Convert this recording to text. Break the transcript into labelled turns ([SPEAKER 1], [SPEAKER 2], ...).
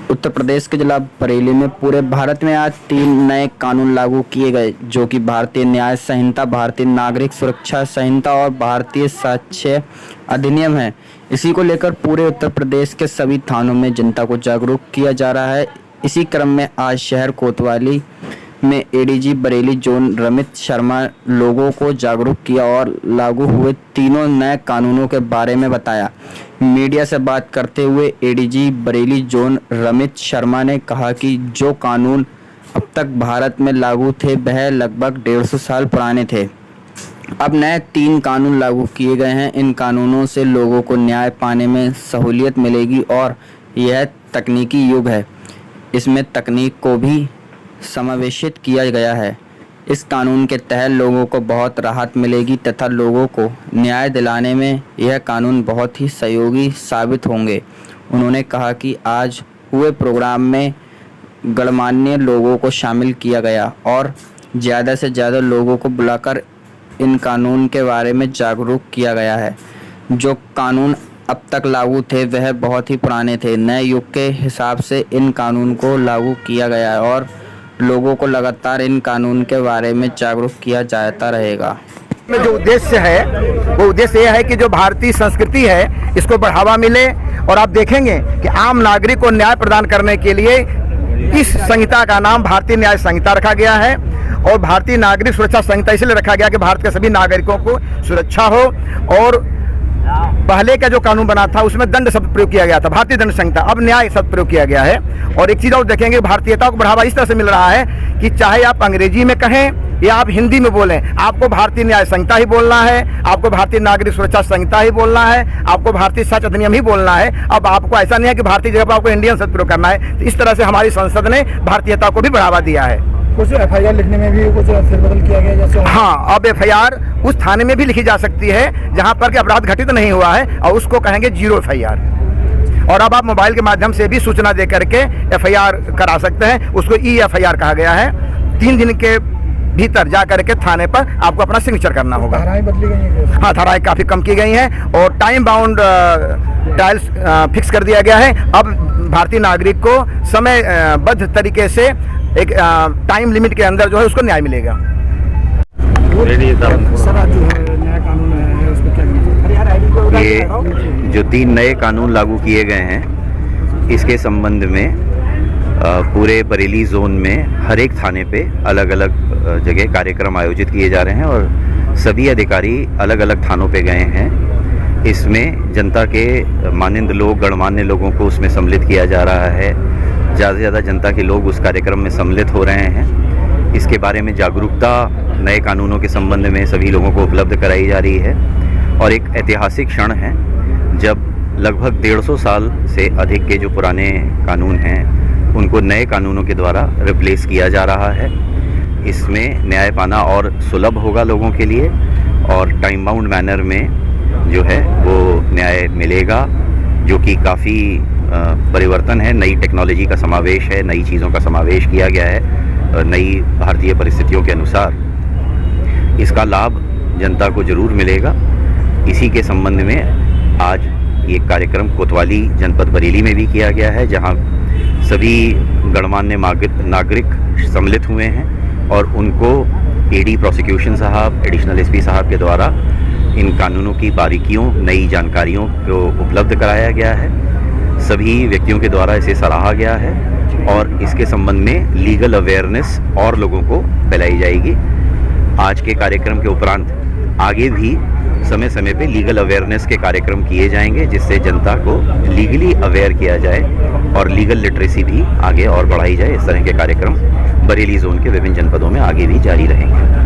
[SPEAKER 1] उत्तर प्रदेश के जिला बरेली में पूरे भारत में आज 3 नए कानून लागू किए गए, जो कि भारतीय न्याय संहिता, भारतीय नागरिक सुरक्षा संहिता और भारतीय साक्ष्य अधिनियम है। इसी को लेकर पूरे उत्तर प्रदेश के सभी थानों में जनता को जागरूक किया जा रहा है। इसी क्रम में आज शहर कोतवाली में एडीजी बरेली जोन रमित शर्मा लोगों को जागरूक किया और लागू हुए तीनों नए कानूनों के बारे में बताया। मीडिया से बात करते हुए एडीजी बरेली जोन रमित शर्मा ने कहा कि जो कानून अब तक भारत में लागू थे वह लगभग 150 साल पुराने थे। अब नए 3 कानून लागू किए गए हैं। इन कानूनों से लोगों को न्याय पाने में सहूलियत मिलेगी और यह तकनीकी युग है, इसमें तकनीक को भी समावेशित किया गया है। इस कानून के तहत लोगों को बहुत राहत मिलेगी तथा लोगों को न्याय दिलाने में यह कानून बहुत ही सहयोगी साबित होंगे। उन्होंने कहा कि आज हुए प्रोग्राम में गणमान्य लोगों को शामिल किया गया और ज़्यादा से ज़्यादा लोगों को बुलाकर इन कानून के बारे में जागरूक किया गया है। जो कानून अब तक लागू थे वह बहुत ही पुराने थे। नए युग के हिसाब से इन कानून को लागू किया गया है और लोगों को लगातार इन कानून के बारे में जागरूक किया जाता रहेगा।
[SPEAKER 2] में जो उद्देश्य है वो उद्देश्य यह है कि जो भारतीय संस्कृति है इसको बढ़ावा मिले और आप देखेंगे कि आम नागरिक को न्याय प्रदान करने के लिए इस संहिता का नाम भारतीय न्याय संहिता रखा गया है और भारतीय नागरिक सुरक्षा संहिता इसलिए रखा गया कि भारत के सभी नागरिकों को सुरक्षा हो। और पहले का जो कानून बना था उसमें दंड शब्द प्रयोग किया गया था, भारतीय दंड संहिता, अब न्याय शब्द प्रयोग किया गया है। और एक चीज़ और देखेंगे, भारतीयता को बढ़ावा इस तरह से मिल रहा है कि चाहे आप अंग्रेजी में कहें या आप हिंदी में बोलें, आपको भारतीय न्याय संहिता ही बोलना है, आपको भारतीय नागरिक सुरक्षा संहिता ही बोलना है, आपको भारतीय साक्ष्य अधिनियम ही बोलना है। अब आपको ऐसा नहीं है कि भारतीय जगह पर आपको इंडियन शब्द प्रयोग करना है। तो इस तरह से हमारी संसद ने भारतीयता को भी बढ़ावा दिया है।
[SPEAKER 3] कुछ एफआईआर लिखने में भी कुछ फेरबदल किया गया जैसे?
[SPEAKER 2] हाँ, अब एफआईआर उस थाने में भी लिखी जा सकती है जहां पर कि अपराध घटित नहीं हुआ है और उसको कहेंगे 0 एफआईआर। और अब आप मोबाइल के माध्यम से भी सूचना दे करके एफआईआर करा सकते हैं, उसको ई एफआईआर कहा गया है। 3 दिन के भीतर जा करके थाने पर आपको अपना सिग्नेचर करना होगा।
[SPEAKER 3] धाराएं बदली गई हैं?
[SPEAKER 2] हाँ, धाराएं काफ़ी कम की गई हैं और टाइम बाउंड ट्रायल्स फिक्स कर दिया गया है। अब भारतीय नागरिक को समयबद्ध तरीके से एक टाइम लिमिट के अंदर जो है उसको न्याय मिलेगा।
[SPEAKER 3] सर, आज जो है नया कानून है उसको क्या?
[SPEAKER 4] ये जो 3 नए कानून लागू किए गए हैं इसके संबंध में पूरे बरेली जोन में हर एक थाने पे अलग अलग जगह कार्यक्रम आयोजित किए जा रहे हैं और सभी अधिकारी अलग अलग थानों पे गए हैं। इसमें जनता के मानंद लोग, गणमान्य लोगों को उसमें सम्मिलित किया जा रहा है। ज़्यादा से ज़्यादा जनता के लोग उस कार्यक्रम में सम्मिलित हो रहे हैं। इसके बारे में जागरूकता नए कानूनों के संबंध में सभी लोगों को उपलब्ध कराई जा रही है और एक ऐतिहासिक क्षण है जब लगभग 150 साल से अधिक के जो पुराने कानून हैं उनको नए कानूनों के द्वारा रिप्लेस किया जा रहा है। इसमें न्याय पाना और सुलभ होगा लोगों के लिए और टाइम बाउंड मैनर में जो है वो न्याय मिलेगा, जो कि काफ़ी परिवर्तन है। नई टेक्नोलॉजी का समावेश है, नई चीज़ों का समावेश किया गया है नई भारतीय परिस्थितियों के अनुसार। इसका लाभ जनता को ज़रूर मिलेगा। इसी के संबंध में आज ये कार्यक्रम कोतवाली जनपद बरेली में भी किया गया है, जहां सभी गणमान्य नागरिक सम्मिलित हुए हैं और उनको एडी प्रोसिक्यूशन साहब, एडिशनल एसपी साहब के द्वारा इन कानूनों की बारीकियों, नई जानकारियों को उपलब्ध कराया गया है। सभी व्यक्तियों के द्वारा इसे सराहा गया है और इसके संबंध में लीगल अवेयरनेस और लोगों को फैलाई जाएगी। आज के कार्यक्रम के उपरांत आगे भी समय समय पे लीगल अवेयरनेस के कार्यक्रम किए जाएंगे, जिससे जनता को लीगली अवेयर किया जाए और लीगल लिटरेसी भी आगे और बढ़ाई जाए। इस तरह के कार्यक्रम बरेली जोन के विभिन्न जनपदों में आगे भी जारी रहेंगे।